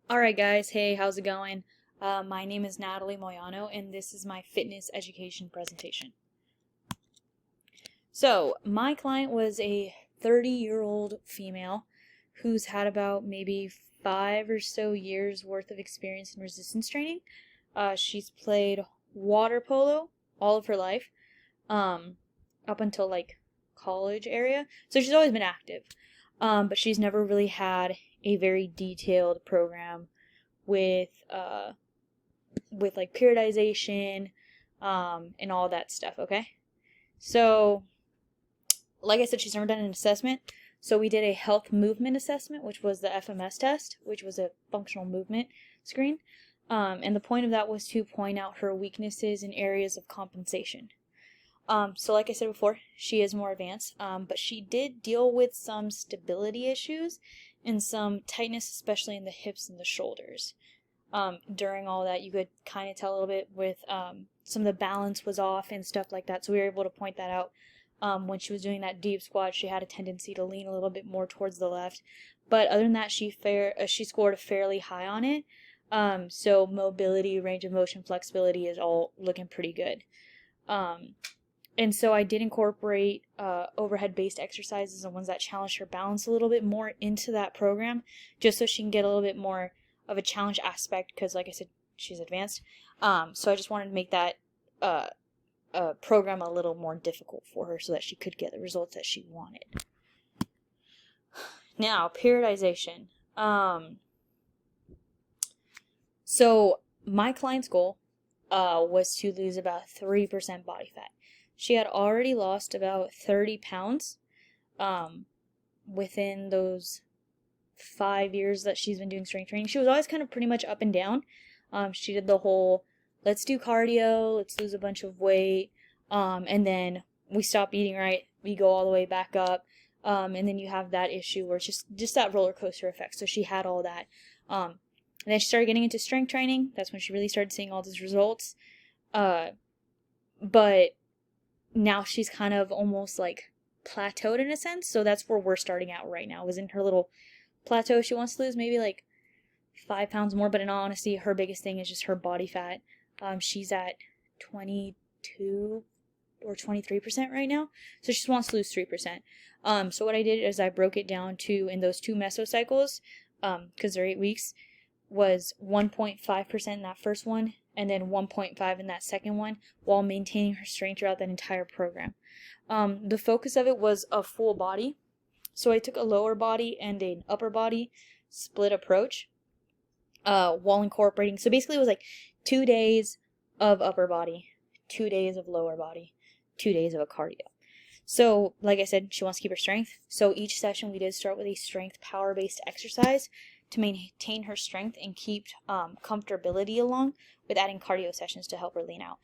Alright guys, hey, how's it going? My name is Natalie Moyano and this is my fitness education presentation. So, my client was a 30-year-old female who's had about maybe 5 or so years worth of experience in resistance training. She's played water polo all of her life, up until like college area. So she's always been active. But she's never really had a very detailed program with like periodization and all that stuff, okay? So, like I said, she's never done an assessment. So we did a health movement assessment, which was the FMS test, which was a functional movement screen. And the point of that was to point out her weaknesses in areas of compensation. So like I said before, she is more advanced, but she did deal with some stability issues and some tightness, especially in the hips and the shoulders. During all that, you could kind of tell a little bit with some of the balance was off and stuff like that. So we were able to point that out. When she was doing that deep squat, she had a tendency to lean a little bit more towards the left. But other than that, she scored fairly high on it. So mobility, range of motion, flexibility is all looking pretty good. And so I did incorporate overhead-based exercises and ones that challenge her balance a little bit more into that program, just so she can get a little bit more of a challenge aspect, because like I said, she's advanced. So I just wanted to make that program a little more difficult for her so that she could get the results that she wanted. Now, periodization. So my client's goal was to lose about 3% body fat. She had already lost about 30 pounds within those 5 years that she's been doing strength training. She was always kind of pretty much up and down. She did the whole, let's do cardio, let's lose a bunch of weight, and then we stop eating right, we go all the way back up, and then you have that issue where it's just that roller coaster effect. So she had all that. And then she started getting into strength training. That's when she really started seeing all these results. But now she's kind of almost like plateaued in a sense. So that's where we're starting out right now, is in her little plateau. She wants to lose maybe like 5 pounds more, but in all honesty, her biggest thing is just her body fat. She's at 22 or 23% right now, so she just wants to lose 3%. So what I did is I broke it down to, in those 2 mesocycles, because they're 8 weeks, was 1.5% in that first one, and then 1.5 in that second one, while maintaining her strength throughout that entire program. The focus of it was a full body. So I took a lower body and an upper body split approach, while incorporating. So basically it was like 2 days of upper body, 2 days of lower body, 2 days of a cardio. So like I said, she wants to keep her strength. So each session we did start with a strength power-based exercise to maintain her strength and keep comfortability along, with adding cardio sessions to help her lean out.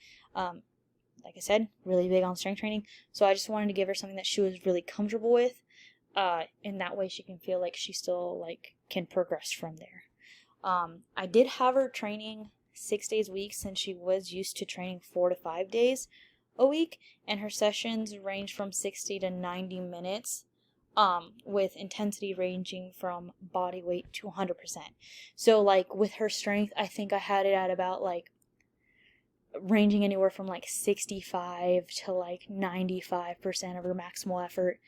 Like I said, really big on strength training. So I just wanted to give her something that she was really comfortable with. In that way she can feel like she still like can progress from there. I did have her training 6 days a week, since she was used to training 4 to 5 days a week, and her sessions range from 60 to 90 minutes, with intensity ranging from body weight to 100%. So like with her strength, I think I had it at about like ranging anywhere from like 65 to like 95% of her maximal effort.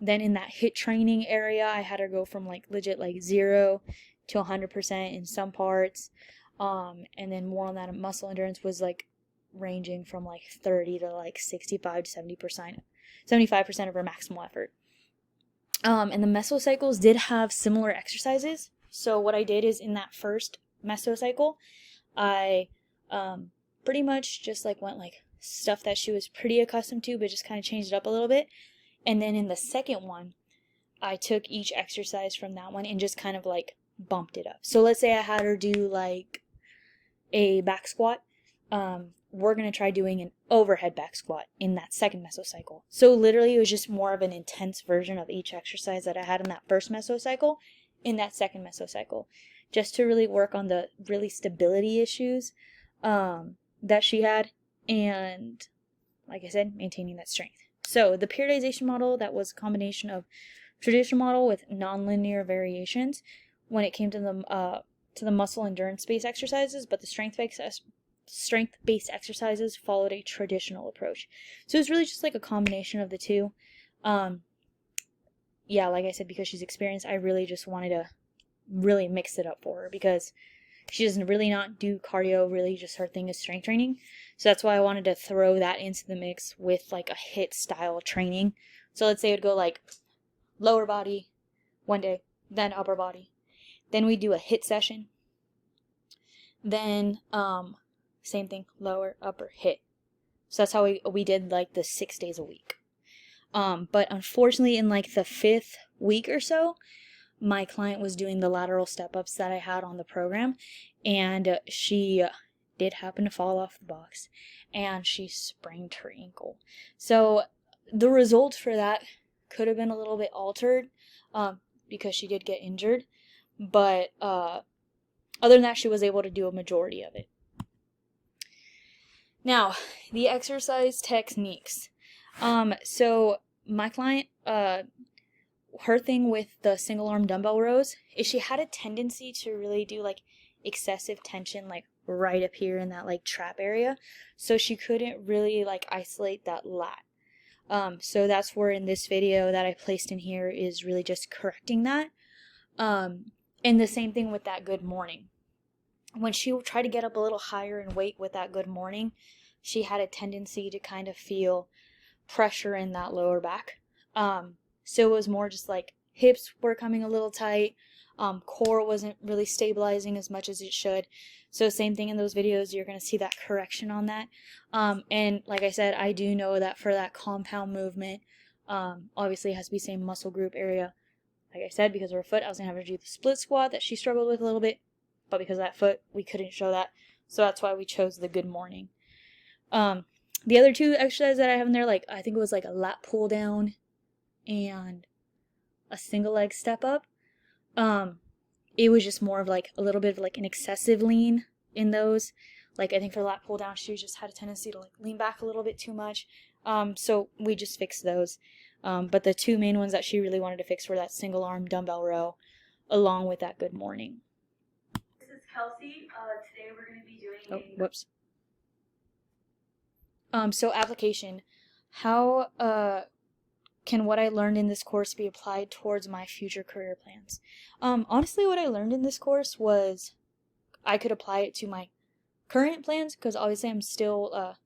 Then in that HIIT training area, I had her go from like legit like 0 to 100% in some parts. And then more on that muscle endurance was like ranging from like 30 to like 65 to 70%, 75% of her maximal effort. And the mesocycles did have similar exercises. So what I did is, in that first mesocycle, I pretty much just like went like stuff that she was pretty accustomed to, but just kind of changed it up a little bit. And then in the second one, I took each exercise from that one and just kind of like bumped it up. So let's say I had her do like a back squat. We're going to try doing an overhead back squat in that second mesocycle. So literally it was just more of an intense version of each exercise that I had in that first mesocycle in that second mesocycle, just to really work on the really stability issues that she had, and like I said, maintaining that strength. So the periodization model, that was a combination of traditional model with nonlinear variations, when it came to the muscle endurance based exercises, but the strength based exercises followed a traditional approach. So it's really just like a combination of the two. Yeah, like I said, because she's experienced, I really just wanted to really mix it up for her, because she doesn't really not do cardio, really just her thing is strength training. So that's why I wanted to throw that into the mix with like a HIIT style training. So let's say it would go like lower body one day, then upper body. Then we do a HIIT session. Then same thing, lower, upper, HIIT. So that's how we did like the 6 days a week. But unfortunately in like the 5th week or so, my client was doing the lateral step-ups that I had on the program, and she did happen to fall off the box, and she sprained her ankle. So the results for that could have been a little bit altered, because she did get injured, but other than that, she was able to do a majority of it. Now, the exercise techniques. So my client, her thing with the single arm dumbbell rows is she had a tendency to really do like excessive tension like right up here in that like trap area, so she couldn't really like isolate that lat. So that's where in this video that I placed in here is really just correcting that. And the same thing with that good morning. When she would try to get up a little higher in weight with that good morning, she had a tendency to kind of feel pressure in that lower back. So it was more just like hips were coming a little tight, core wasn't really stabilizing as much as it should. So same thing in those videos, you're going to see that correction on that. And like I said, I do know that for that compound movement, obviously it has to be same muscle group area. Like I said, because of her foot, I was going to have her do the split squat that she struggled with a little bit, but because of that foot, we couldn't show that. So that's why we chose the good morning. The other two exercises that I have in there, like I think it was like a lat pull down and a single leg step up. It was just more of like a little bit of like an excessive lean in those. Like I think for lat pull down, she just had a tendency to like lean back a little bit too much. So we just fixed those. But the two main ones that she really wanted to fix were that single arm dumbbell row along with that good morning. This is Kelsey. Today we're going to be doing whoops. So application. How can what I learned in this course be applied towards my future career plans? Honestly, what I learned in this course was I could apply it to my current plans, because obviously I'm still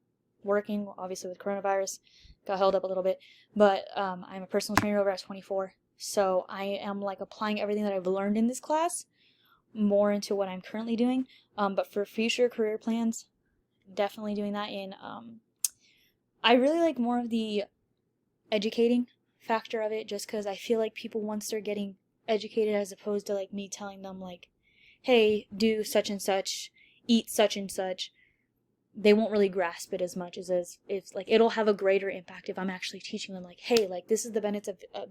working, obviously with coronavirus, got held up a little bit, but I'm a personal trainer over at 24, so I am like applying everything that I've learned in this class more into what I'm currently doing. But for future career plans, definitely doing that in I really like more of the educating factor of it, just because I feel like people, once they're getting educated, as opposed to like me telling them like, hey, do such and such, eat such and such, they won't really grasp it as much as if like it'll have a greater impact if I'm actually teaching them like, hey, like this is the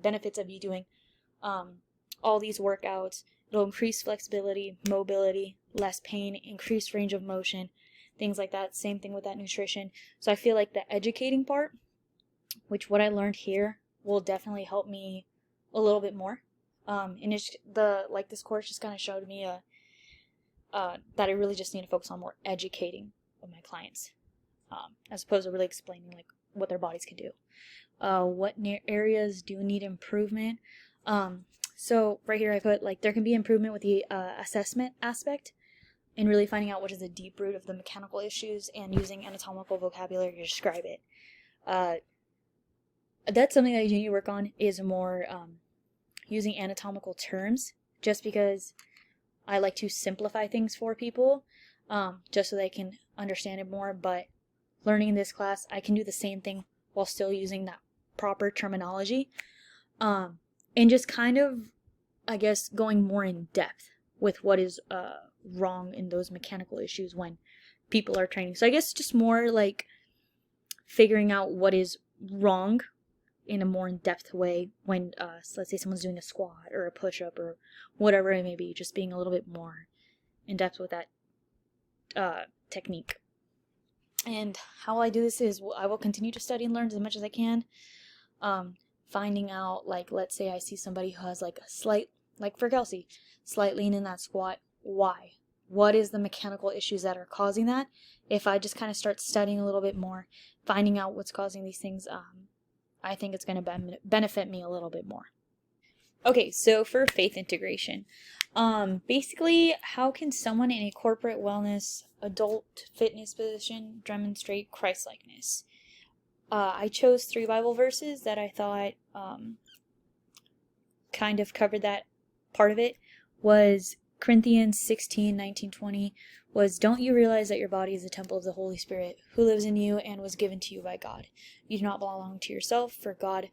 benefits of you doing all these workouts. It'll increase flexibility, mobility, less pain, increased range of motion, things like that. Same thing with that nutrition. So I feel like the educating part, which what I learned here, will definitely help me a little bit more. And it's this course just kind of showed me that I really just need to focus on more educating of my clients, as opposed to really explaining like what their bodies can do. What areas do need improvement? So right here I put like there can be improvement with the assessment aspect, and really finding out what is the deep root of the mechanical issues and using anatomical vocabulary to describe it. That's something that I need to work on, is more using anatomical terms, just because I like to simplify things for people, just so they can understand it more. But learning in this class, I can do the same thing while still using that proper terminology, and just kind of, I guess, going more in depth with what is wrong in those mechanical issues when people are training. So I guess just more like figuring out what is wrong in a more in-depth way when, so let's say someone's doing a squat or a push-up or whatever it may be, just being a little bit more in-depth with that technique. And how I do this is I will continue to study and learn as much as I can, finding out, like, let's say I see somebody who has like a slight like for Kelsey, slight lean in that squat. Why? What is the mechanical issues that are causing that? If I just kind of start studying a little bit more, finding out what's causing these things, I think it's going to benefit me a little bit more. Okay, so for faith integration, basically, how can someone in a corporate wellness adult fitness position demonstrate Christ-likeness? I chose 3 Bible verses that I thought kind of covered that part of it. Was Corinthians 16:19-20 was, don't you realize that your body is the temple of the Holy Spirit who lives in you and was given to you by God? You do not belong to yourself, for God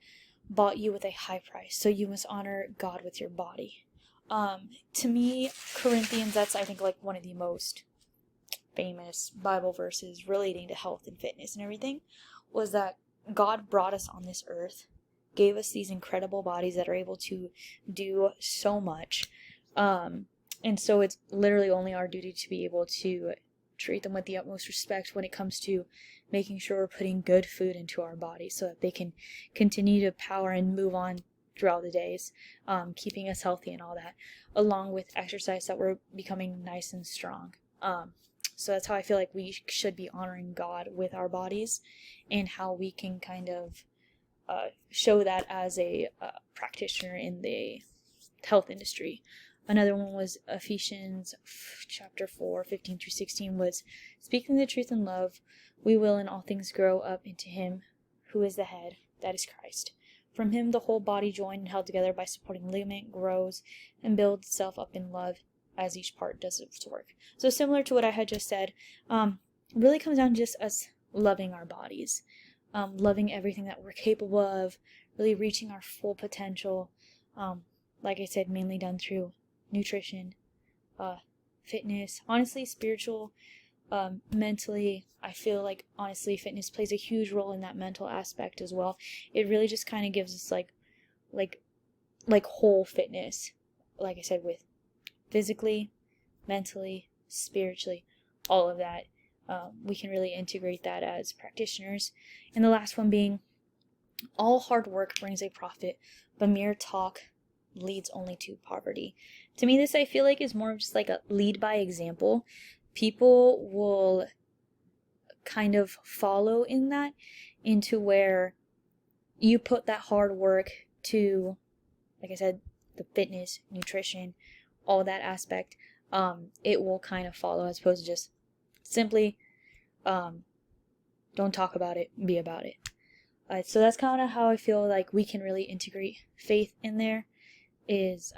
bought you with a high price, so you must honor God with your body. To me, Corinthians, that's I think like one of the most famous Bible verses relating to health and fitness and everything, was that God brought us on this earth, gave us these incredible bodies that are able to do so much. And so it's literally only our duty to be able to treat them with the utmost respect when it comes to making sure we're putting good food into our bodies so that they can continue to power and move on throughout the days, keeping us healthy and all that, along with exercise that we're becoming nice and strong. So that's how I feel like we should be honoring God with our bodies, and how we can kind of show that as a practitioner in the health industry. Another one was Ephesians chapter 4, 15-16 was, speaking the truth in love, we will in all things grow up into him who is the head, that is Christ. From him the whole body, joined and held together by supporting ligament, grows and builds itself up in love as each part does its work. So similar to what I had just said, really comes down to just us loving our bodies, loving everything that we're capable of, really reaching our full potential. Like I said, mainly done through nutrition, fitness, honestly, spiritual, mentally. I feel like honestly fitness plays a huge role in that mental aspect as well. It really just kind of gives us like whole fitness, like I said, with physically, mentally, spiritually, all of that. We can really integrate that as practitioners. And the last one being, all hard work brings a profit, but mere talk leads only to poverty. To me, this I feel like is more of just like a lead by example. People will kind of follow in that, into where you put that hard work to, like I said, the fitness, nutrition, all that aspect. It will kind of follow, as opposed to just simply don't talk about it, be about it. So that's kind of how I feel like we can really integrate faith in there, is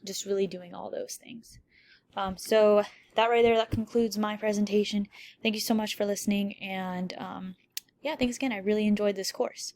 just really doing all those things. So that right there, that concludes my presentation. Thank you so much for listening, and yeah, thanks again. I really enjoyed this course.